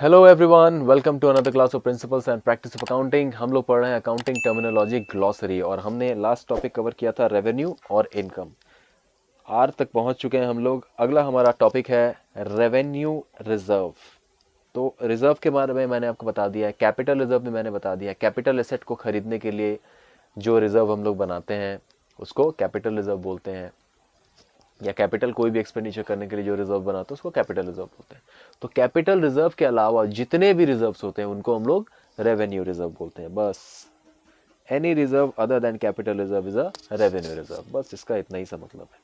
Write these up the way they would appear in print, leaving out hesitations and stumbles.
Hello everyone, welcome to another class of principles and practice of accounting. हम लोग पढ़ रहे हैं अकाउंटिंग टर्मिनोलॉजी ग्लॉसरी और हमने लास्ट टॉपिक कवर किया था रेवेन्यू और इनकम। आर तक पहुंच चुके हैं हम लोग। अगला हमारा टॉपिक है रेवेन्यू रिजर्व। तो रिजर्व के बारे में मैंने आपको बता दिया है, कैपिटल रिजर्व भी मैंने बता दिया है। कैपिटल एसेट को खरीदने के लिए जो रिजर्व हम लोग बनाते हैं उसको कैपिटल रिजर्व बोलते हैं, या कैपिटल कोई भी एक्सपेंडिचर करने के लिए जो रिजर्व बनाते हैं उसको कैपिटल रिजर्व बोलते हैं। तो कैपिटल रिजर्व के अलावा जितने भी रिजर्व्स होते हैं उनको हम लोग रेवेन्यू रिजर्व बोलते हैं। बस any reserve other than capital reserve is a revenue reserve. बस इसका इतना ही सा मतलब है।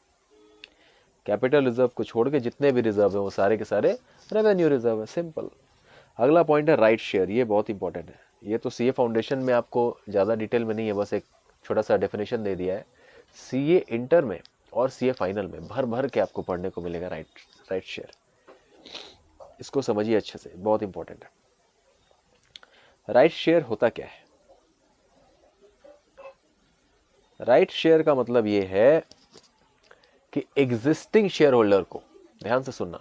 कैपिटल रिजर्व को छोड़ के जितने भी रिजर्व है वो सारे के सारे रेवेन्यू रिजर्व है। सिंपल। अगला पॉइंट है राइट शेयर। ये बहुत इंपॉर्टेंट है। ये तो सीए फाउंडेशन में आपको ज़्यादा डिटेल में नहीं है, बस एक छोटा सा डेफिनेशन दे दिया है। सीए इंटर में और सीए फाइनल में भर भर के आपको पढ़ने को मिलेगा राइट शेयर। इसको समझिए अच्छे से, बहुत इंपॉर्टेंट है। राइट शेयर होता क्या है? राइट शेयर का मतलब ये है कि एग्जिस्टिंग शेयर होल्डर को, ध्यान से सुनना,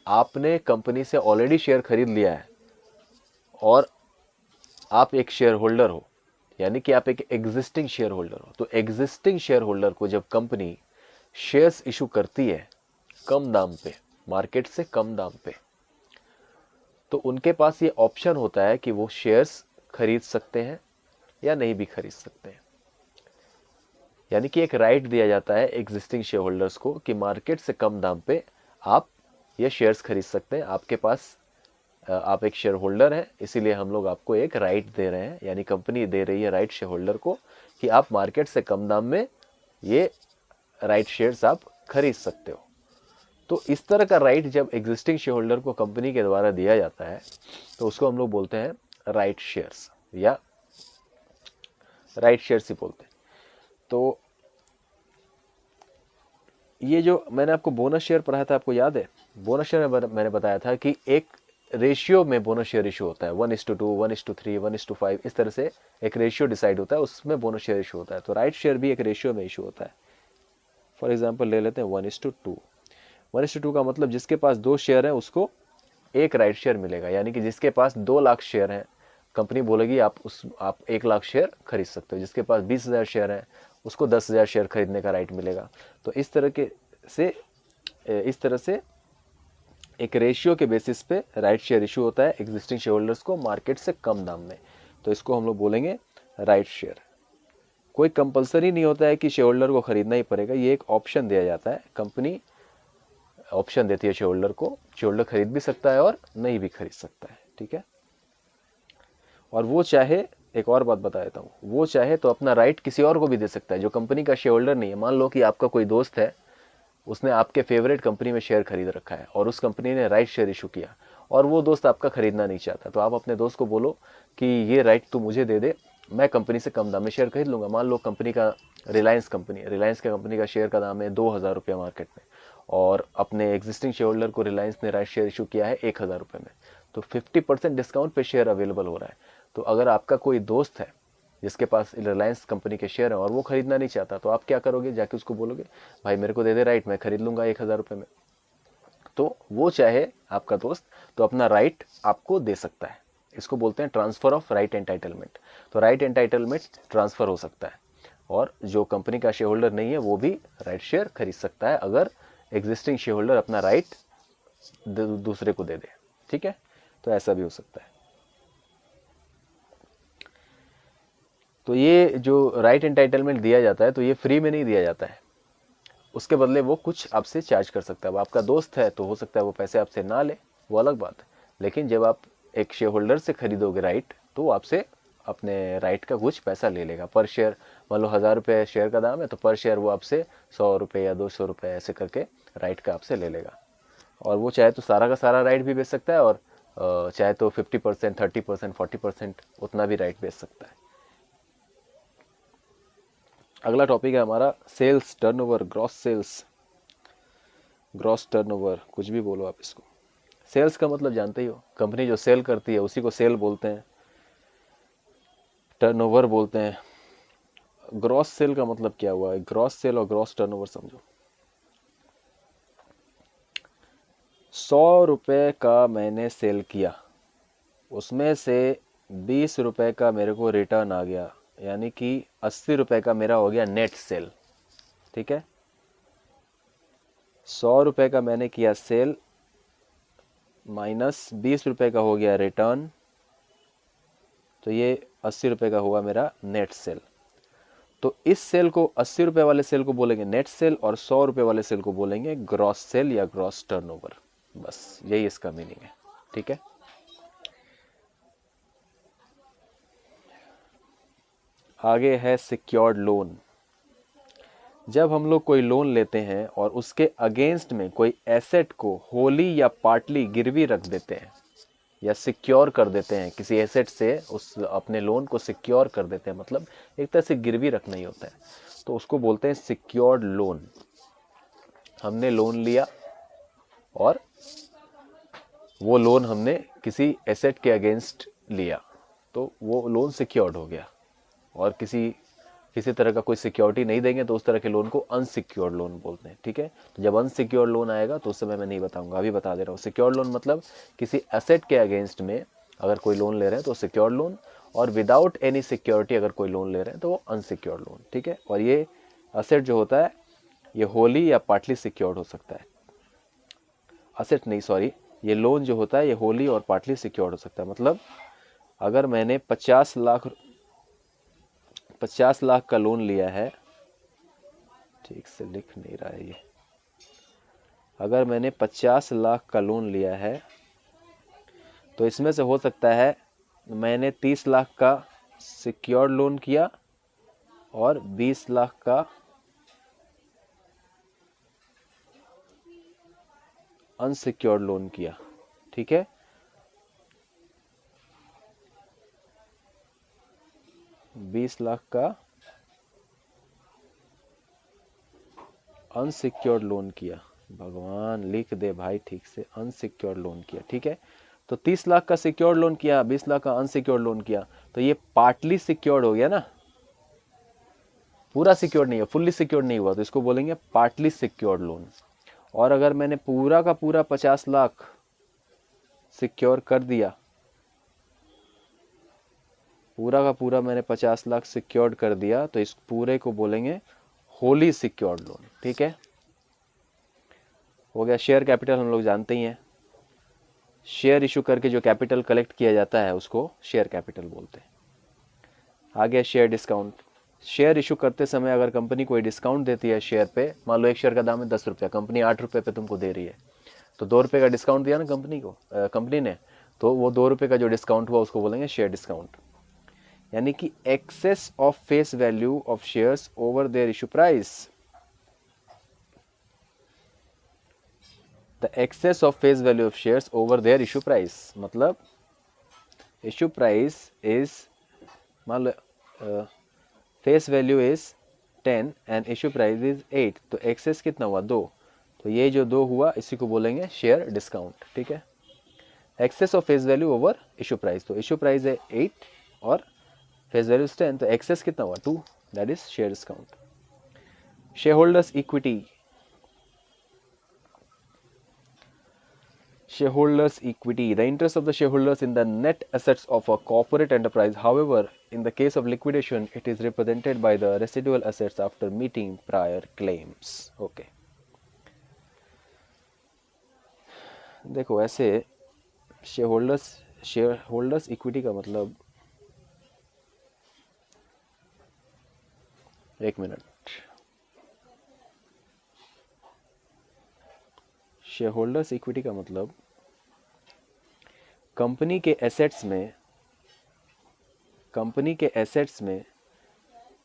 आपने कंपनी से ऑलरेडी शेयर खरीद लिया है और आप एक शेयर होल्डर हो, यानी कि आप एक एग्जिस्टिंग शेयर होल्डर हो। तो एग्जिस्टिंग शेयर होल्डर को जब कंपनी शेयर्स इशू करती है कम दाम पे, मार्केट से कम दाम पे, तो उनके पास ये ऑप्शन होता है कि वो शेयर्स खरीद सकते हैं या नहीं भी खरीद सकते हैं। यानी कि एक राइट दिया जाता है एग्जिस्टिंग शेयर होल्डर्स को कि मार्केट से कम दाम पे आप ये शेयर्स खरीद सकते हैं। आपके पास आप एक शेयर होल्डर हैं, इसीलिए हम लोग आपको एक राइट दे रहे हैं, यानी कंपनी दे रही है राइट शेयर होल्डर को कि आप मार्केट से कम दाम में ये राइट शेयर्स आप खरीद सकते हो। तो इस तरह का राइट जब एग्जिस्टिंग शेयर होल्डर को कंपनी के द्वारा दिया जाता है तो उसको हम लोग बोलते हैं राइट शेयर्स, या राइट शेयर्स ही बोलते हैं। तो ये जो मैंने आपको बोनस शेयर पढ़ाया था, आपको याद है? बोनस शेयर में मैंने बताया था कि एक रेशियो में बोनस शेयर इशू होता है, 1:2, 1:3, 1:5, इस तरह से एक रेशियो डिसाइड होता है, उसमें बोनस शेयर इशू होता है। तो राइट शेयर भी एक रेशियो में इशू होता है। फॉर एग्जाम्पल ले लेते हैं 1:2। 1:2 का मतलब जिसके पास 2 शेयर है उसको एक राइट शेयर मिलेगा, यानी कि जिसके पास 2 लाख शेयर हैं कंपनी बोलेगी आप 1 लाख शेयर खरीद सकते हो। जिसके पास 20,000 शेयर हैं उसको 10,000 शेयर खरीदने का राइट मिलेगा। तो इस तरह से एक रेशियो के बेसिस पे राइट शेयर इशू होता है एग्जिस्टिंग शेयर होल्डर्स को मार्केट से कम दाम में। तो इसको हम लोग बोलेंगे राइट शेयर। कोई कंपलसरी नहीं होता है कि शेयर होल्डर को खरीदना ही पड़ेगा, ये एक ऑप्शन दिया जाता है। कंपनी ऑप्शन देती है शेयर होल्डर को, शेयर होल्डर खरीद भी सकता है और नहीं भी खरीद सकता है। ठीक है। और वो चाहे, एक और बात बता देता हूँ, वो चाहे तो अपना राइट किसी और को भी दे सकता है जो कंपनी का शेयर होल्डर नहीं है। मान लो कि आपका कोई दोस्त है, उसने आपके फेवरेट कंपनी में शेयर खरीद रखा है और उस कंपनी ने राइट शेयर इशू किया और वो दोस्त आपका खरीदना नहीं चाहता, तो आप अपने दोस्त को बोलो कि ये राइट तू मुझे दे दे, मैं कंपनी से कम दाम में शेयर खरीद लूंगा। मान लो कंपनी का रिलायंस के कंपनी का शेयर का दाम है 2,000 रुपया मार्केट में और अपने एग्जिस्टिंग शेयर होल्डर को रिलायंस ने राइट शेयर इशू किया है 1,000 रुपये में, तो 50% डिस्काउंट पे शेयर अवेलेबल हो रहा है। तो अगर आपका कोई दोस्त है जिसके पास रिलायंस कंपनी के शेयर हैं और वो खरीदना नहीं चाहता, तो आप क्या करोगे? जाके उसको बोलोगे भाई मेरे को दे दे राइट, मैं खरीद लूंगा 1,000 रुपये में। तो वो चाहे आपका दोस्त तो अपना राइट आपको दे सकता है। इसको बोलते हैं ट्रांसफर ऑफ राइट एंटाइटलमेंट। तो राइट एंटाइटलमेंट ट्रांसफर हो सकता है और जो कंपनी का शेयर होल्डर नहीं है वो भी राइट शेयर खरीद सकता है अगर एग्जिस्टिंग शेयर होल्डर अपना राइट दूसरे को दे दे। ठीक है, तो ऐसा भी हो सकता है। तो ये जो राइट एंटाइटलमेंट दिया जाता है तो ये फ्री में नहीं दिया जाता है, उसके बदले वो कुछ आपसे चार्ज कर सकता है। अब आपका दोस्त है तो हो सकता है वो पैसे आपसे ना ले, वो अलग बात है, लेकिन जब आप एक शेयर होल्डर से खरीदोगे राइट तो वो आपसे अपने राइट का कुछ पैसा ले लेगा पर शेयर। मान लो 1,000 रुपये शेयर का दाम है तो पर शेयर वो आपसे 100 रुपये या 200 रुपये ऐसे करके राइट का आपसे ले लेगा। और वो चाहे तो सारा का सारा राइट भी बेच सकता है और चाहे तो 50%, 30%, 40% उतना भी राइट बेच सकता है। अगला टॉपिक है हमारा sales turnover, gross sales, gross turnover, कुछ भी बोलो आप इसको। सेल्स का मतलब जानते ही हो, कंपनी जो सेल करती है उसी को सेल बोलते हैं, टर्नओवर बोलते हैं। ग्रॉस सेल का मतलब क्या हुआ है? ग्रॉस सेल और ग्रॉस टर्नओवर समझो। 100 रुपये का मैंने सेल किया, उसमें से 20 रुपए का मेरे को रिटर्न आ गया, यानी कि 80 रुपए का मेरा हो गया नेट सेल। ठीक है, 100 रुपए का मैंने किया सेल, माइनस 20 रुपए का हो गया रिटर्न, तो ये 80 रुपए का हुआ मेरा नेट सेल। तो इस सेल को, 80 रुपए वाले सेल को बोलेंगे नेट सेल, और 100 रुपए वाले सेल को बोलेंगे ग्रॉस सेल या ग्रॉस टर्नओवर। बस यही इसका मीनिंग है। ठीक है, आगे है सिक्योर्ड लोन। जब हम लोग कोई लोन लेते हैं और उसके अगेंस्ट में कोई एसेट को होली या पार्टली गिरवी रख देते हैं या सिक्योर कर देते हैं, किसी एसेट से उस अपने लोन को सिक्योर कर देते हैं, मतलब एक तरह से गिरवी रखना ही होता है, तो उसको बोलते हैं सिक्योर्ड लोन। हमने लोन लिया और वो लोन हमने किसी एसेट के अगेंस्ट लिया, तो वो लोन सिक्योर्ड हो गया। और किसी तरह का कोई सिक्योरिटी नहीं देंगे तो उस तरह के लोन को अनसिक्योर्ड लोन बोलते हैं। ठीक है, तो जब अनसिक्योर्ड लोन आएगा तो उस समय मैं नहीं बताऊंगा, अभी बता दे रहा हूँ। सिक्योर्ड लोन मतलब किसी एसेट के अगेंस्ट में अगर कोई लोन ले रहे हैं तो सिक्योर्ड लोन, और विदाउट एनी सिक्योरिटी अगर कोई लोन ले रहे हैं तो वो अनसिक्योर्ड लोन। ठीक है, और ये एसेट जो होता है ये होली या पार्टली सिक्योर्ड हो सकता है। एसेट नहीं, सॉरी, ये लोन जो होता है ये होली और पार्टली सिक्योर्ड हो सकता है। मतलब अगर मैंने 50 लाख का लोन लिया है, ठीक से लिख नहीं रहा है ये, अगर मैंने 50 लाख का लोन लिया है तो इसमें से हो सकता है मैंने 30 लाख का सिक्योर्ड लोन किया और 20 लाख का अनसिक्योर्ड लोन किया। ठीक है, बीस लाख का अनसिक्योर्ड लोन किया। भगवान लिख दे भाई ठीक से, अनसिक्योर्ड लोन किया। ठीक है, तो 30 लाख का सिक्योर्ड लोन किया, 20 लाख का अनसिक्योर्ड लोन किया, तो ये पार्टली सिक्योर्ड हो गया ना, पूरा सिक्योर्ड नहीं है, फुल्ली सिक्योर्ड नहीं हुआ, तो इसको बोलेंगे पार्टली सिक्योर्ड लोन। और अगर मैंने पूरा का पूरा 50 लाख सिक्योर कर दिया, पूरा का पूरा मैंने 50 लाख सिक्योर्ड कर दिया, तो इस पूरे को बोलेंगे होली सिक्योर्ड लोन। ठीक है, हो गया। शेयर कैपिटल हम लोग जानते ही हैं, शेयर इशू करके जो कैपिटल कलेक्ट किया जाता है उसको शेयर कैपिटल बोलते हैं। आ गया शेयर डिस्काउंट। शेयर इशू करते समय अगर कंपनी कोई डिस्काउंट देती है शेयर पे, मान लो एक शेयर का दाम है 10 रुपया, कंपनी 8 रुपये पे तुमको दे रही है, तो 2 रुपये का डिस्काउंट दिया ना कंपनी ने, तो वो 2 रुपये का जो डिस्काउंट हुआ उसको बोलेंगे शेयर डिस्काउंट। यानी कि excess of face value of shares over their issue price. The excess of face value of shares over their issue price, मतलब इशू प्राइस इज, मान लो face value is 10 and issue price is 8, तो access कितना हुआ 2, तो ये जो 2 हुआ इसी को बोलेंगे शेयर डिस्काउंट। ठीक है, excess of face value over issue price, तो इशू प्राइस है 8 और फेस वैल्यू इज 10, तो एक्सेस कितना हुआ 2, that is share discount. Share holders equity, shareholders equity, the interest of the shareholders in the net assets of a corporate enterprise. However, in the case of liquidation, it is represented by the residual assets after meeting prior claims. Okay. देखो ऐसे shareholders equity का मतलब, एक minute, shareholders equity का मतलब company के assets में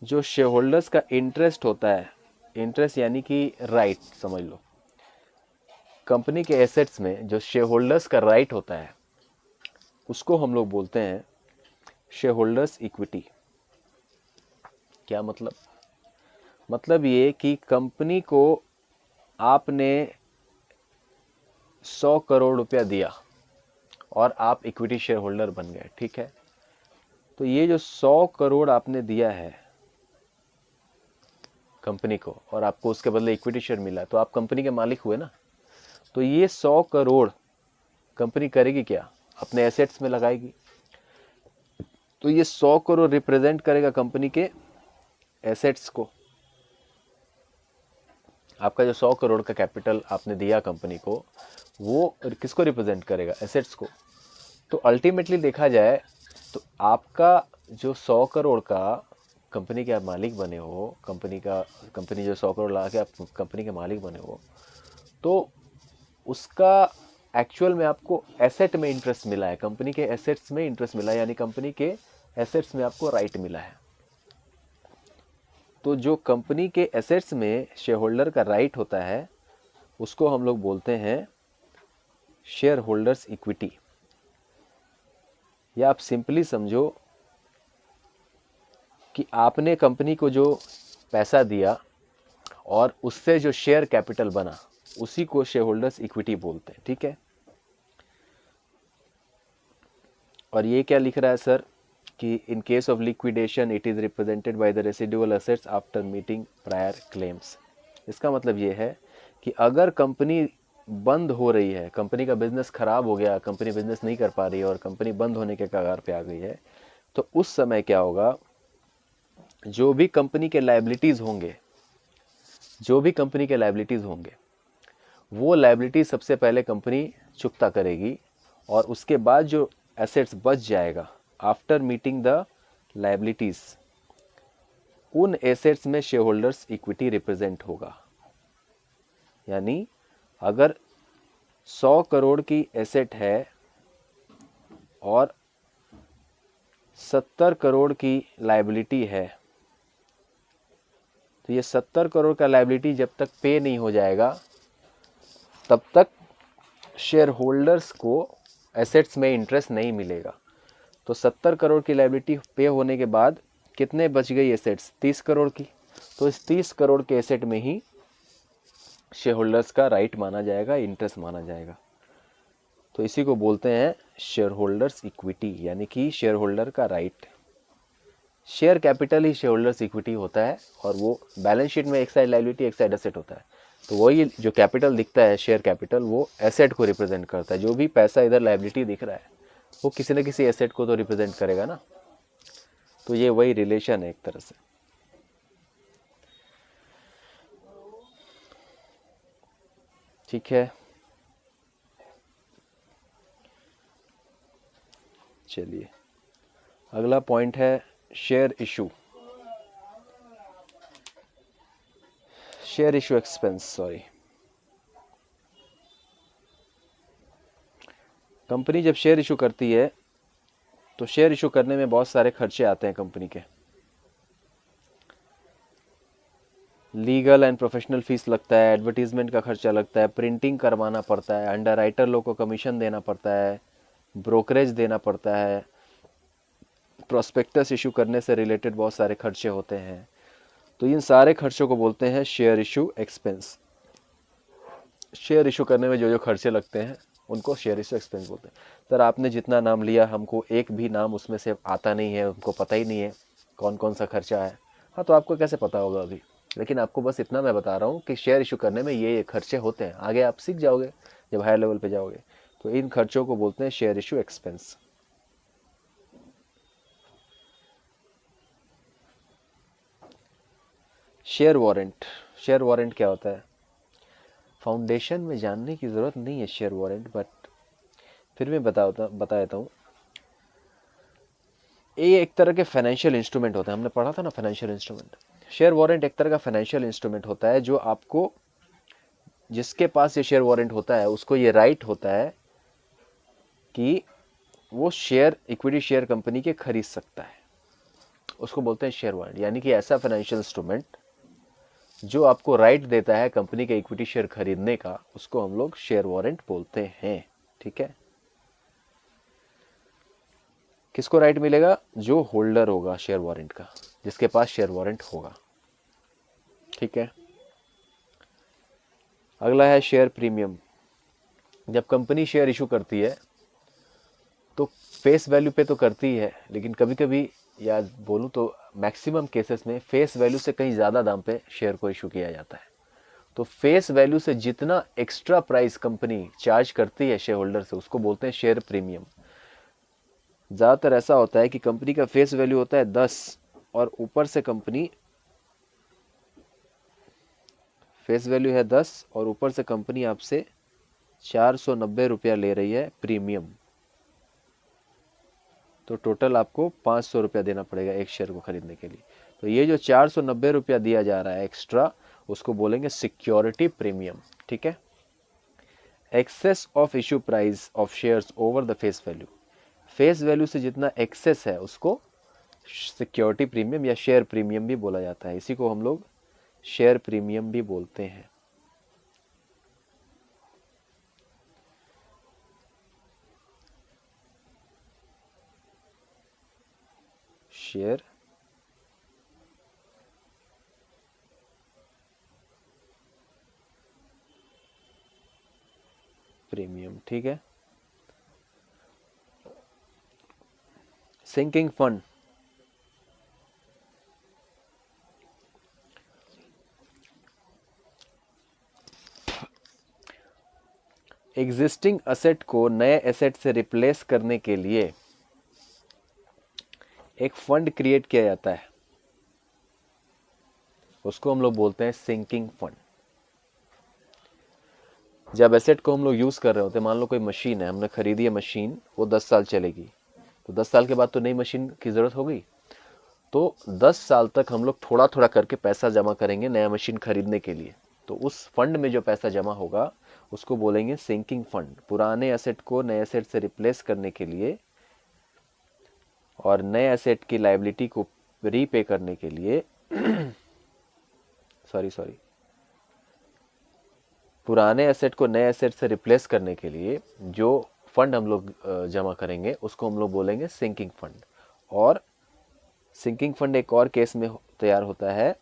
जो शेयरहोल्डर्स का इंटरेस्ट होता है, इंटरेस्ट यानी कि राइट समझ लो, कंपनी के एसेट्स में जो शेयरहोल्डर्स का राइट होता है उसको हम लोग बोलते हैं शेयरहोल्डर्स इक्विटी। क्या मतलब? मतलब ये कि कंपनी को आपने 100 करोड़ रुपया दिया और आप इक्विटी शेयर होल्डर बन गए। ठीक है, तो ये जो 100 करोड़ आपने दिया है कंपनी को और आपको उसके बदले इक्विटी शेयर मिला, तो आप कंपनी के मालिक हुए ना। तो ये 100 करोड़ कंपनी करेगी क्या? अपने एसेट्स में लगाएगी। तो ये 100 करोड़ रिप्रेजेंट करेगा कंपनी के एसेट्स को। आपका जो 100 करोड़ का कैपिटल आपने दिया कंपनी को, वो किसको रिप्रेजेंट करेगा? एसेट्स को। तो अल्टीमेटली देखा जाए तो आपका जो 100 करोड़ का कंपनी के आप मालिक बने हो, कंपनी जो 100 करोड़ ला के आप कंपनी के मालिक बने हो, तो उसका एक्चुअल में आपको एसेट में इंटरेस्ट मिला है, कंपनी के एसेट्स में इंटरेस्ट मिला है, यानी कंपनी के एसेट्स में आपको राइट मिला है। तो जो कंपनी के एसेट्स में शेयर होल्डर का राइट होता है, उसको हम लोग बोलते हैं शेयर होल्डर्स इक्विटी। या आप सिंपली समझो कि आपने कंपनी को जो पैसा दिया और उससे जो शेयर कैपिटल बना, उसी को शेयर होल्डर्स इक्विटी बोलते हैं। ठीक है। और ये क्या लिख रहा है सर कि in case of liquidation it is represented by the residual assets after meeting prior claims. इसका मतलब ये है कि अगर कंपनी बंद हो रही है, कंपनी का बिजनेस खराब हो गया, कंपनी बिजनेस नहीं कर पा रही है और कंपनी बंद होने के कगार पे आ गई है, तो उस समय क्या होगा, जो भी कंपनी के लायबिलिटीज़ होंगे, वो लायबिलिटी सबसे पहले कंपनी चुकता करेगी, और उसके बाद जो एसेट्स बच जाएगा आफ्टर मीटिंग द लायबिलिटीज़, उन एसेट्स में शेयर होल्डर्स इक्विटी रिप्रेजेंट होगा। यानी अगर 100 करोड़ की एसेट है और 70 करोड़ की लायबिलिटी है, तो ये 70 करोड़ का लायबिलिटी जब तक पे नहीं हो जाएगा, तब तक शेयर होल्डर्स को एसेट्स में इंटरेस्ट नहीं मिलेगा। तो 70 करोड़ की लायबिलिटी पे होने के बाद कितने बच गई एसेट्स? 30 करोड़ की। तो इस 30 करोड़ के एसेट में ही शेयर होल्डर्स का राइट माना जाएगा, इंटरेस्ट माना जाएगा। तो इसी को बोलते हैं शेयर होल्डर्स इक्विटी, यानी कि शेयर होल्डर का राइट। शेयर कैपिटल ही शेयर होल्डर्स इक्विटी होता है, और वो बैलेंस शीट में एक साइड लायबिलिटी एक साइड एसेट होता है। तो वही जो कैपिटल दिखता है, शेयर कैपिटल, वो एसेट को रिप्रेजेंट करता है। जो भी पैसा इधर लायबिलिटी दिख रहा है, वो किसी न किसी एसेट को तो रिप्रेजेंट करेगा ना। तो ये वही रिलेशन है एक तरह से। ठीक है, चलिए अगला पॉइंट है share issue expense. Sorry, company जब शेयर इशू करती है तो शेयर इशू करने में बहुत सारे खर्चे आते हैं कंपनी के। लीगल एंड प्रोफेशनल फीस लगता है, एडवर्टीजमेंट का खर्चा लगता है, प्रिंटिंग करवाना पड़ता है, अंडर राइटर लोग को कमीशन देना पड़ता है, ब्रोकरेज देना पड़ता है, प्रोस्पेक्टस इशू करने से रिलेटेड बहुत सारे खर्चे होते हैं। तो इन सारे खर्चों को बोलते हैं share issue expense. Share issue करने में जो जो खर्चे लगते हैं उनको शेयर इशू एक्सपेंस बोलते हैं। सर आपने जितना नाम लिया, हमको एक भी नाम उसमें से आता नहीं है, हमको पता ही नहीं है कौन कौन सा खर्चा है। हाँ, तो आपको कैसे पता होगा अभी, लेकिन आपको बस इतना मैं बता रहा हूँ कि शेयर इशू करने में ये खर्चे होते हैं। आगे आप सीख जाओगे जब हायर लेवल पे जाओगे। तो इन खर्चों को बोलते हैं share issue expense. Share warrant क्या होता है? फाउंडेशन में जानने की ज़रूरत नहीं है शेयर वारंट, बट फिर मैं बता देता हूँ। ये एक तरह के फाइनेंशियल इंस्ट्रूमेंट होता है, हमने पढ़ा था ना फाइनेंशियल इंस्ट्रूमेंट। शेयर वारंट एक तरह का फाइनेंशियल इंस्ट्रूमेंट होता है, जो आपको, जिसके पास ये शेयर वारंट होता है, उसको ये राइट होता है कि वो शेयर, इक्विटी शेयर कंपनी के खरीद सकता है। उसको बोलते हैं शेयर वारंट। यानी कि ऐसा फाइनेंशियल इंस्ट्रूमेंट जो आपको राइट देता है कंपनी के इक्विटी शेयर खरीदने का, उसको हम लोग शेयर वारंट बोलते हैं। ठीक है। किसको राइट मिलेगा? जो होल्डर होगा शेयर वारंट का, जिसके पास शेयर वारंट होगा। ठीक है। अगला है शेयर प्रीमियम। जब कंपनी शेयर इशू करती है तो फेस वैल्यू पे तो करती है, लेकिन कभी कभी, या बोलूँ तो मैक्सिमम केसेस में, फेस वैल्यू से कहीं ज़्यादा दाम पे शेयर को इशू किया जाता है। तो फेस वैल्यू से जितना एक्स्ट्रा प्राइस कंपनी चार्ज करती है शेयर होल्डर से, उसको बोलते हैं शेयर प्रीमियम। ज़्यादातर ऐसा होता है कि कंपनी का फेस वैल्यू होता है 10 और ऊपर से कंपनी फेस वैल्यू है 10 और ऊपर से कंपनी आपसे 490 रुपया ले रही है प्रीमियम, तो टोटल आपको 500 रुपया देना पड़ेगा एक शेयर को खरीदने के लिए। तो ये जो 490 रुपया दिया जा रहा है एक्स्ट्रा, उसको बोलेंगे सिक्योरिटी प्रीमियम। ठीक है। Excess of issue price of shares over the face value, face value से जितना एक्सेस है उसको सिक्योरिटी प्रीमियम या शेयर प्रीमियम भी बोला जाता है। इसी को हम लोग शेयर प्रीमियम भी बोलते हैं। Share premium. ठीक है। सिंकिंग फंड, एग्जिस्टिंग एसेट को नए एसेट से रिप्लेस करने के लिए एक फंड क्रिएट किया जाता है, उसको हम लोग बोलते हैं सिंकिंग फंड। जब एसेट को हम लोग यूज कर रहे होते हैं, मान लो कोई मशीन है, हमने खरीदी है मशीन, वो 10 साल चलेगी, तो 10 साल के बाद तो नई मशीन की जरूरत होगी, तो 10 साल तक हम लोग थोड़ा थोड़ा करके पैसा जमा करेंगे नया मशीन खरीदने के लिए। तो उस फंड में जो पैसा जमा होगा उसको बोलेंगे सिंकिंग फंड। पुराने एसेट को नए एसेट से रिप्लेस करने के लिए और नए एसेट की लायबिलिटी को रीपे करने के लिए सॉरी पुराने एसेट को नए एसेट से रिप्लेस करने के लिए जो फंड हम लोग जमा करेंगे उसको हम लोग बोलेंगे सिंकिंग फंड। और सिंकिंग फंड एक और केस में तैयार होता है,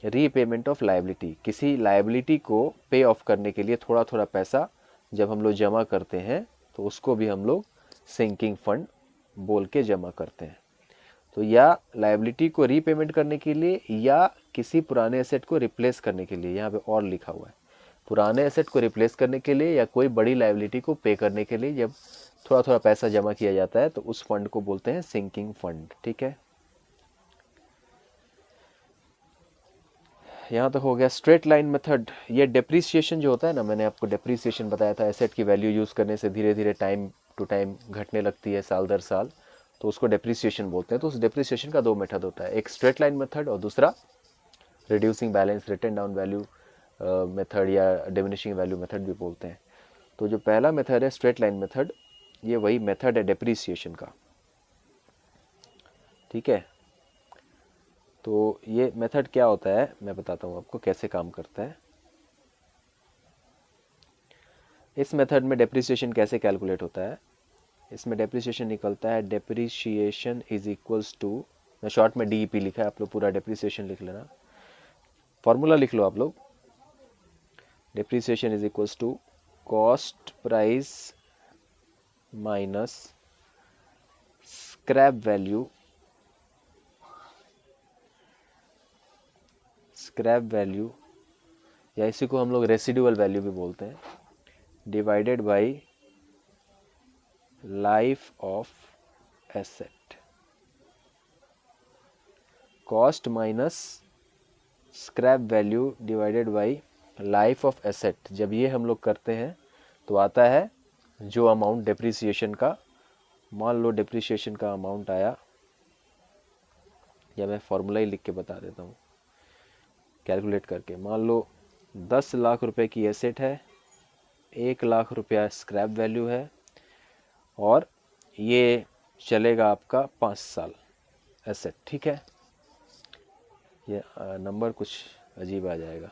रीपेमेंट ऑफ लायबिलिटी। किसी लायबिलिटी को पे ऑफ करने के लिए थोड़ा थोड़ा पैसा जब हम लोग जमा करते हैं तो उसको भी हम लोग सिंकिंग फंड बोल के जमा करते हैं। तो या लायबिलिटी को रीपेमेंट करने के लिए या किसी पुराने एसेट को रिप्लेस करने के लिए, यहाँ पे और लिखा हुआ है, पुराने एसेट को रिप्लेस करने के लिए या कोई बड़ी लायबिलिटी को पे करने के लिए जब थोड़ा थोड़ा पैसा जमा किया जाता है तो उस फंड को बोलते हैं सिंकिंग फंड। ठीक है। यहाँ तक हो गया स्ट्रेट लाइन मेथड। ये डेप्रीसिएशन जो होता है ना, मैंने आपको डेप्रीसिएशन बताया था, एसेट की वैल्यू यूज़ करने से धीरे धीरे टाइम टू टाइम घटने लगती है साल दर साल, तो उसको डेप्रीसिएशन बोलते हैं। तो उस डेप्रीसिएशन का दो मेथड होता है, एक स्ट्रेट लाइन मेथड और दूसरा reducing balance written down value method या डिमिनिशिंग वैल्यू मेथड भी बोलते हैं। तो जो पहला मेथड है स्ट्रेट लाइन मेथड, ये वही मेथड है डेप्रीसिएशन का। ठीक है। तो ये मेथड क्या होता है मैं बताता हूँ आपको कैसे काम करता है। इस मेथड में डेप्रिसिएशन कैसे कैलकुलेट होता है, इसमें डेप्रिसिएशन निकलता है, डेप्रिसिएशन इज इक्वल्स टू, मैं शॉर्ट में डीईपी लिखा है, आप लोग पूरा डेप्रिसिएशन लिख लेना, फॉर्मूला लिख लो आप लोग। Depreciation is equals to cost price minus scrap value, scrap value या इसी को हम लोग रेसिडुअल वैल्यू भी बोलते हैं, divided by life of asset. Cost minus scrap value divided by life of asset. जब ये हम लोग करते हैं तो आता है जो अमाउंट डेप्रिसिएशन का, मान लो डेप्रिसिएशन का अमाउंट आया, या मैं फॉर्मूला ही लिख के बता देता हूँ कैलकुलेट करके। मान लो 10 लाख रुपए की एसेट है, 1 लाख रुपया स्क्रैप वैल्यू है और ये चलेगा आपका 5 साल एसेट। ठीक है। ये नंबर कुछ अजीब आ जाएगा,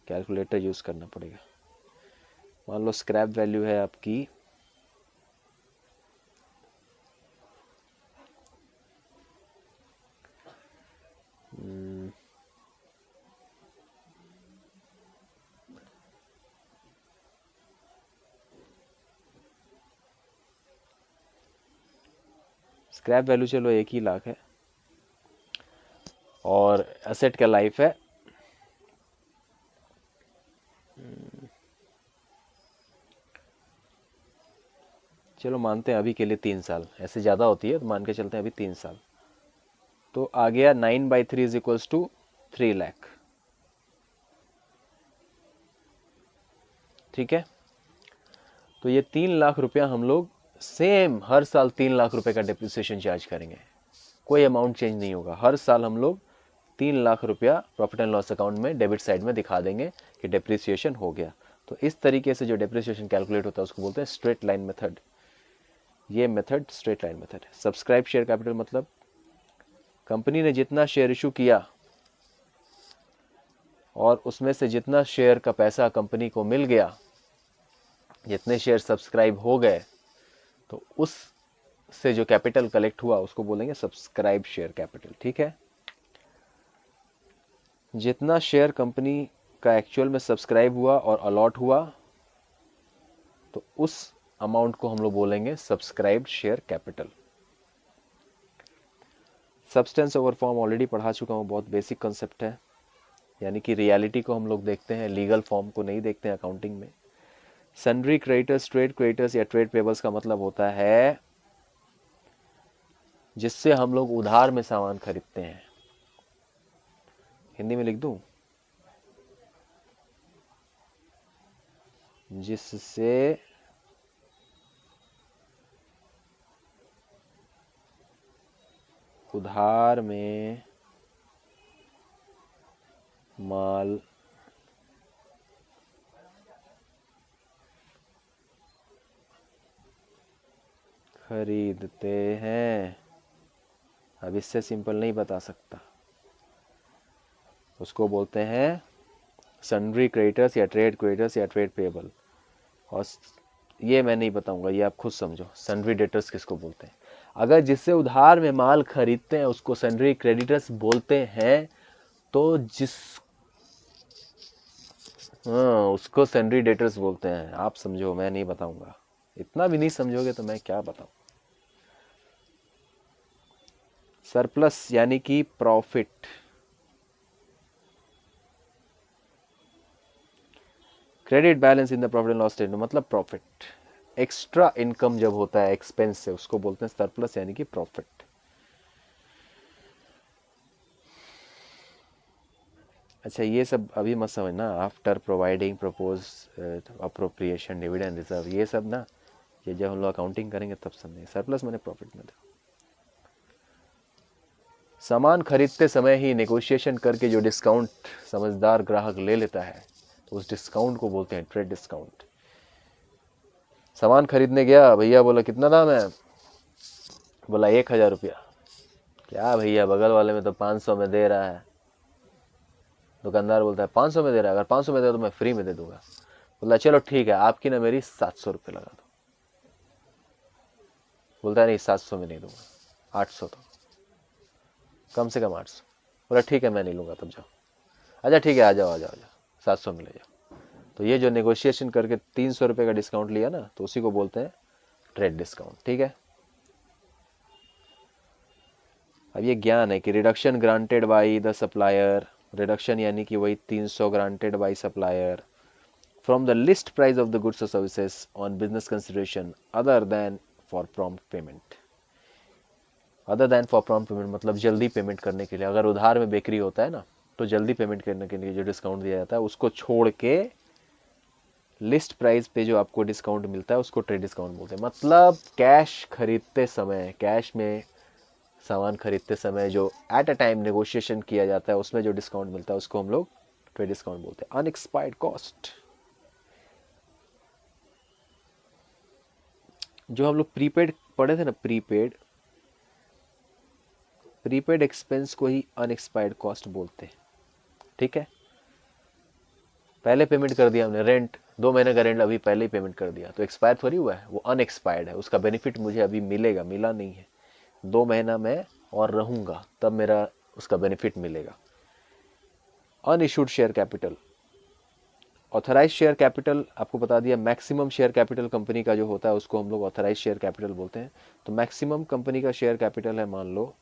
कैलकुलेटर यूज़ करना पड़ेगा। मान लो स्क्रैप वैल्यू है आपकी स्क्रैप वैल्यू चलो 1 ही लाख है और एसेट का लाइफ है चलो मानते हैं अभी के लिए 3 साल, ऐसे ज़्यादा होती है तो मान के चलते हैं अभी 3 साल। तो आ गया 9/3 इज इक्वल्स टू 3 लाख। ठीक है, तो ये 3 लाख रुपया हम लोग सेम हर साल 3 लाख रुपए का डिप्रिसिएशन चार्ज करेंगे। कोई अमाउंट चेंज नहीं होगा, हर साल हम लोग 3 लाख रुपया प्रॉफिट एंड लॉस अकाउंट में डेबिट साइड में दिखा देंगे कि डिप्रिसिएशन हो गया। तो इस तरीके से जो डिप्रिसिएशन कैलकुलेट होता है उसको बोलते हैं स्ट्रेट लाइन मेथड। ये मेथड स्ट्रेट लाइन मेथड है। सब्सक्राइब शेयर कैपिटल मतलब कंपनी ने जितना शेयर इशू किया और उसमें से जितना शेयर का पैसा कंपनी को मिल गया, जितने शेयर सब्सक्राइब हो गए, तो उस से जो कैपिटल कलेक्ट हुआ उसको बोलेंगे सब्सक्राइब शेयर कैपिटल। ठीक है, जितना शेयर कंपनी का एक्चुअल में सब्सक्राइब हुआ और अलॉट हुआ, तो उस अमाउंट को हम लोग बोलेंगे subscribed share capital. Substance over form already पढ़ा चुका हूँ, बहुत बेसिक कंसेप्ट है, यानी कि रियलिटी को हम लोग देखते हैं, लीगल फॉर्म को नहीं देखते हैं अकाउंटिंग में। सन्ड्री क्रेडिटर्स, ट्रेड क्रेडिटर्स या ट्रेड पेबल्स का मतलब होता है जिससे हम लोग उधार में सामान खरीदते हैं। हिंदी में लिख दूं, जिससे उधार में माल खरीदते हैं। अब इससे सिंपल नहीं बता सकता, उसको बोलते हैं सन्ड्री क्रेडिटर्स या ट्रेड क्रेडिटर्स या ट्रेड पेबल। और ये मैं नहीं बताऊंगा, ये आप खुद समझो सन्ड्री डेटर्स किसको बोलते हैं। अगर जिससे उधार में माल खरीदते हैं उसको सन्ड्री क्रेडिटर्स बोलते हैं, तो उसको सन्ड्री डेटर्स बोलते हैं। आप समझो, मैं नहीं बताऊंगा, इतना भी नहीं समझोगे तो मैं क्या बताऊं। सरप्लस यानी कि profit, credit balance in the profit and loss statement मतलब प्रॉफिट। एक्स्ट्रा इनकम जब होता है एक्सपेंस से उसको बोलते हैं सरप्लस यानी कि प्रॉफिट। अच्छा, ये सब अभी मत समझना, after providing propose appropriation dividend reserve, ये सब ना, ये जब हम लोग अकाउंटिंग करेंगे तब समझेंगे। सरप्लस मैंने प्रॉफिट में। सामान खरीदते समय ही नेगोशिएशन करके जो डिस्काउंट समझदार ग्राहक ले लेता है, तो उस डिस्काउंट को बोलते हैं ट्रेड डिस्काउंट। सामान खरीदने गया, भैया बोला कितना दाम है, बोला 1,000 रुपया। क्या भैया, बगल वाले में तो 500 में दे रहा है। दुकानदार बोलता है 500 में दे रहा है, अगर 500 में दे तो मैं फ्री में दे दूंगा। बोला चलो ठीक है, आपकी ना मेरी 700 रुपये लगा दो। बोलता है नहीं 700 में नहीं दूंगा, 800 तो कम से कम 800। बोला ठीक है मैं नहीं लूँगा, तब जाओ। अच्छा ठीक है, आ जाओ 700 में ले जाओ। तो ये जो नेगोशिएशन करके 300 रुपये का डिस्काउंट लिया ना, तो उसी को बोलते हैं ट्रेड डिस्काउंट। ठीक है, अब ये ज्ञान है कि reduction granted by the supplier, reduction यानी कि वही 300 granted by supplier from the list price of the goods और services on business consideration other than for prompt payment. Other than for prompt payment मतलब जल्दी पेमेंट करने के लिए। अगर उधार में बेकरी होता है ना, तो जल्दी पेमेंट करने के लिए जो डिस्काउंट दिया जाता है उसको छोड़ के लिस्ट प्राइस पे जो आपको डिस्काउंट मिलता है उसको ट्रेड डिस्काउंट बोलते हैं। मतलब कैश खरीदते समय, कैश में सामान खरीदते समय जो एट अ टाइम नेगोशिएशन किया जाता है उसमें जो डिस्काउंट मिलता है उसको हम लोग ट्रेड डिस्काउंट बोलते हैं। अनएक्सपायर्ड कॉस्ट, जो हम लोग प्रीपेड पढ़े थे ना, प्रीपेड एक्सपेंस को ही अनएक्सपायर्ड कॉस्ट बोलते हैं। ठीक है, पहले पेमेंट कर दिया हमने, रेंट 2 महीने का रेंट अभी पहले ही पेमेंट कर दिया, तो एक्सपायर थोड़ी हुआ है, वो अनएक्सपायर्ड है, उसका बेनिफिट मुझे अभी मिलेगा, मिला नहीं है। 2 महीना मैं और रहूंगा तब मेरा उसका बेनिफिट मिलेगा। Unissued share capital, authorise share capital आपको बता दिया। मैक्सिमम शेयर कैपिटल कंपनी का जो होता है उसको हम लोग ऑथराइज शेयर कैपिटल बोलते हैं। तो मैक्सिमम कंपनी का शेयर कैपिटल है मान लो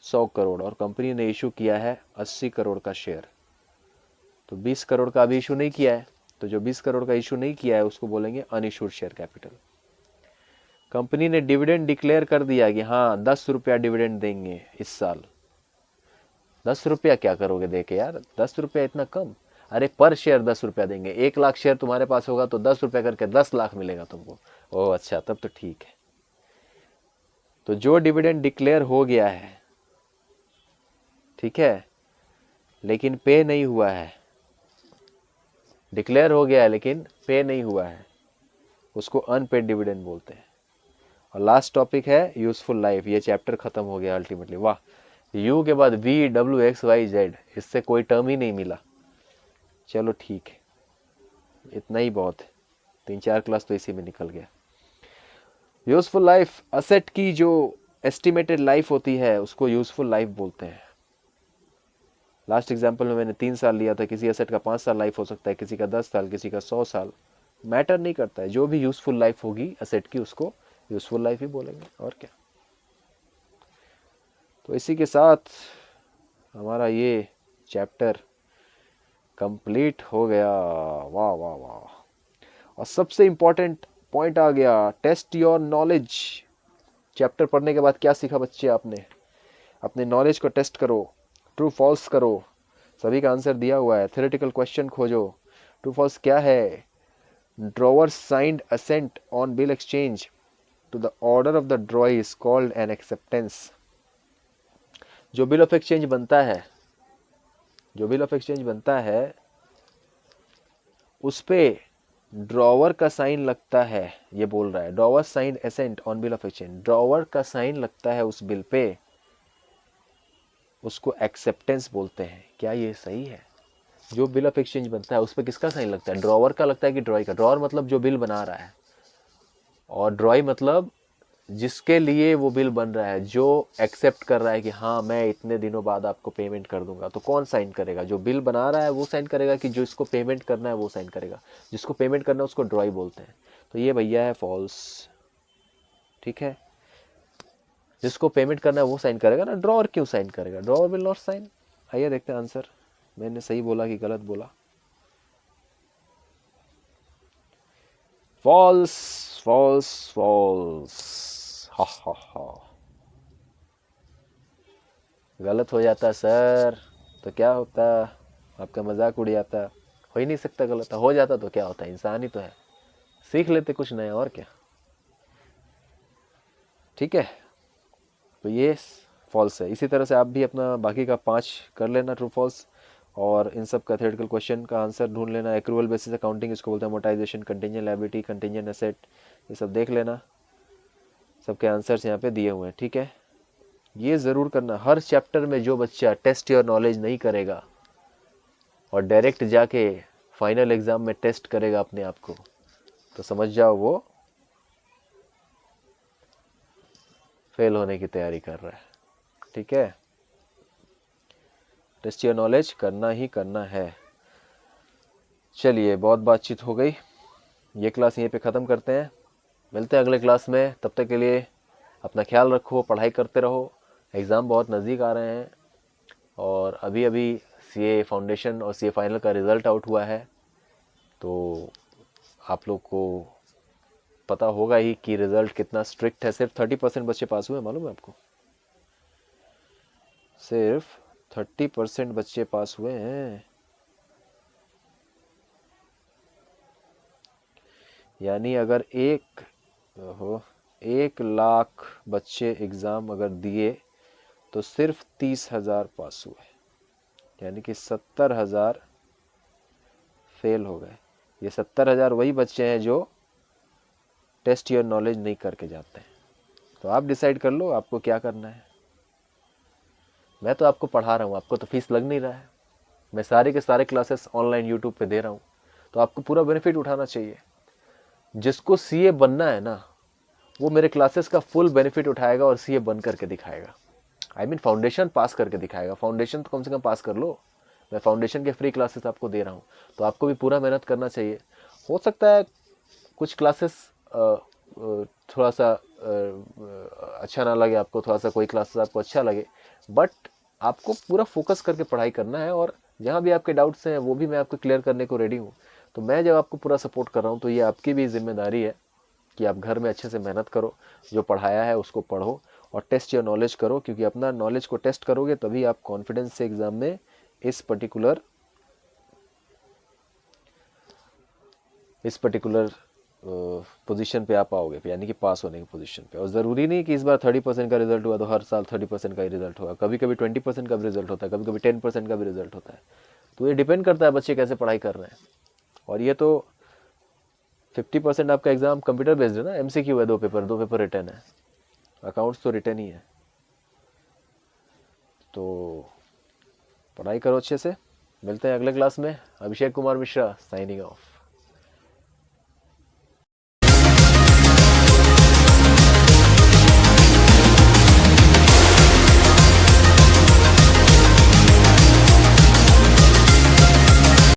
100 करोड़ और कंपनी ने इशू किया है 80 करोड़ का शेयर, तो 20 करोड़ का अभी इशू नहीं किया है, तो जो 20 करोड़ का इशू नहीं किया है उसको बोलेंगे अनइशूड शेयर कैपिटल। कंपनी ने डिविडेंड डिक्लेयर कर दिया कि हाँ 10 रुपया डिविडेंड देंगे इस साल। 10 रुपया क्या करोगे दे के यार, 10 रुपया इतना कम। अरे पर शेयर 10 रुपया देंगे, 1 लाख शेयर तुम्हारे पास होगा तो 10 रुपया करके 10 लाख मिलेगा तुमको। ओह अच्छा, तब तो ठीक है। तो जो डिविडेंड डिक्लेयर हो गया है, ठीक है, लेकिन पे नहीं हुआ है, डिक्लेयर हो गया है लेकिन पे नहीं हुआ है, उसको अनपेड डिविडेंड बोलते हैं। और लास्ट टॉपिक है यूजफुल लाइफ। ये चैप्टर खत्म हो गया अल्टीमेटली। वाह, यू के बाद V W X Y Z, इससे कोई टर्म ही नहीं मिला। चलो ठीक है, इतना ही बहुत है, 3-4 क्लास तो इसी में निकल गया। यूजफुल लाइफ, असेट की जो एस्टिमेटेड लाइफ होती है उसको यूजफुल लाइफ बोलते हैं। लास्ट एग्जाम्पल में मैंने 3 साल लिया था, किसी एसेट का 5 साल लाइफ हो सकता है, किसी का 10 साल, किसी का 100 साल, मैटर नहीं करता है। जो भी यूजफुल लाइफ होगी एसेट की उसको यूजफुल लाइफ ही बोलेंगे, और क्या। तो इसी के साथ हमारा ये चैप्टर कंप्लीट हो गया। वाह वाह वाह। और सबसे इंपॉर्टेंट पॉइंट आ गया, टेस्ट योर नॉलेज। चैप्टर पढ़ने के बाद क्या सीखा बच्चे आपने? अपने नॉलेज को टेस्ट करो, ट्रू फॉल्स करो, सभी का आंसर दिया हुआ है। थ्योरेटिकल क्वेश्चन खोजो, ट्रू फॉल्स क्या है। Drawer signed assent on bill exchange to the order of the draw is called an acceptance. जो बिल ऑफ एक्सचेंज बनता है, जो बिल ऑफ एक्सचेंज बनता है उस पे ड्रॉवर का साइन लगता है, ये बोल रहा है। Drawer sign assent on bill of exchange, drawer का साइन लगता है उस बिल पे, उसको एक्सेप्टेंस बोलते हैं। क्या ये सही है? जो बिल ऑफ एक्सचेंज बनता है उस पर किसका साइन लगता है? ड्रॉवर का लगता है कि ड्रॉई का? ड्रॉवर मतलब जो बिल बना रहा है, और ड्रॉई मतलब जिसके लिए वो बिल बन रहा है, जो एक्सेप्ट कर रहा है कि हाँ मैं इतने दिनों बाद आपको पेमेंट कर दूंगा। तो कौन साइन करेगा? जो बिल बना रहा है वो साइन करेगा, कि जो इसको पेमेंट करना है वो साइन करेगा? जिसको पेमेंट करना है उसको ड्रॉई बोलते हैं। तो ये भैया है फॉल्स, ठीक है। जिसको पेमेंट करना है वो साइन करेगा ना, ड्रॉवर क्यों साइन करेगा? Drawer will not sign. आइए देखते हैं आंसर, मैंने सही बोला कि गलत बोला। फॉल्स फॉल्स फॉल्स, हा हा हा। गलत हो जाता सर तो क्या होता? आपका मजाक उड़ जाता। हो ही नहीं सकता गलत, हो जाता तो क्या होता? इंसान ही तो है, सीख लेते कुछ नया, और क्या। ठीक है, तो ये फॉल्स है। इसी तरह से आप भी अपना बाकी का 5 कर लेना ट्रू फॉल्स, और इन सब का थ्योरेटिकल क्वेश्चन का आंसर ढूंढ लेना। एक्रूअल बेसिस अकाउंटिंग इसको बोलते हैं, मोटाइजेशन, कंटिंजेंट लायबिलिटी, कंटिंजेंट एसेट, ये सब देख लेना। सबके आंसर्स यहाँ पे दिए हुए हैं, ठीक है। ये ज़रूर करना, हर चैप्टर में जो बच्चा टेस्ट योर नॉलेज नहीं करेगा और डायरेक्ट जाके फाइनल एग्ज़ाम में टेस्ट करेगा अपने आप को, तो समझ जाओ वो फेल होने की तैयारी कर रहा है, ठीक है। टेस्ट योर नॉलेज करना ही करना है। चलिए, बहुत बातचीत हो गई, ये क्लास यहीं पे ख़त्म करते हैं। मिलते हैं अगले क्लास में, तब तक के लिए अपना ख्याल रखो, पढ़ाई करते रहो। एग्ज़ाम बहुत नज़दीक आ रहे हैं, और अभी अभी सीए फाउंडेशन और सीए फाइनल का रिज़ल्ट आउट हुआ है, तो आप लोग को पता होगा ही कि रिज़ल्ट कितना स्ट्रिक्ट है। सिर्फ 30% बच्चे पास हुए, मालूम है आपको? सिर्फ 30% बच्चे पास हुए हैं। यानी अगर 1 लाख बच्चे एग्ज़ाम अगर दिए तो सिर्फ 30,000 पास हुए, यानी कि 70,000 फेल हो गए। ये 70,000 वही बच्चे हैं जो टेस्ट योर नॉलेज नहीं करके जाते हैं। तो आप डिसाइड कर लो आपको क्या करना है। मैं तो आपको पढ़ा रहा हूँ, आपको तो फीस लग नहीं रहा है। मैं सारे के सारे क्लासेस ऑनलाइन यूट्यूब पे दे रहा हूँ, तो आपको पूरा बेनिफिट उठाना चाहिए। जिसको सीए बनना है ना, वो मेरे क्लासेस का फुल बेनिफिट उठाएगा और सीए बन करके दिखाएगा। आई मीन फाउंडेशन पास करके दिखाएगा। फाउंडेशन तो कम से कम पास कर लो। मैं फाउंडेशन के फ्री क्लासेस आपको दे रहा हूँ, तो आपको भी पूरा मेहनत करना चाहिए। हो सकता है कुछ क्लासेस थोड़ा सा अच्छा ना लगे आपको, थोड़ा सा कोई क्लासेस आपको अच्छा लगे, बट आपको पूरा फोकस करके पढ़ाई करना है। और जहाँ भी आपके डाउट्स हैं वो भी मैं आपको क्लियर करने को रेडी हूँ। तो मैं जब आपको पूरा सपोर्ट कर रहा हूँ तो ये आपकी भी जिम्मेदारी है कि आप घर में अच्छे से मेहनत करो, जो पढ़ाया है उसको पढ़ो और टेस्ट योर नॉलेज करो, क्योंकि अपना नॉलेज को टेस्ट करोगे तभी आप कॉन्फिडेंस से एग्ज़ाम में इस पर्टिकुलर पोजीशन पे आप आओगे, यानी कि पास होने की पोजीशन पे। और ज़रूरी नहीं कि इस बार 30% का रिजल्ट हुआ तो हर साल 30% का ही रिजल्ट होगा, कभी कभी 20% का भी रिजल्ट होता है, कभी कभी 10% का भी रिजल्ट होता है। तो ये डिपेंड करता है बच्चे कैसे पढ़ाई कर रहे हैं। और ये तो 50% आपका एग्ज़ाम कंप्यूटर बेस्ड है ना, MCQ है, 2 पेपर रिटर्न है, अकाउंट्स तो रिटर्न ही है। तो पढ़ाई करो अच्छे से, मिलते हैं अगले क्लास में। Abhishek Kumar Mishra signing off.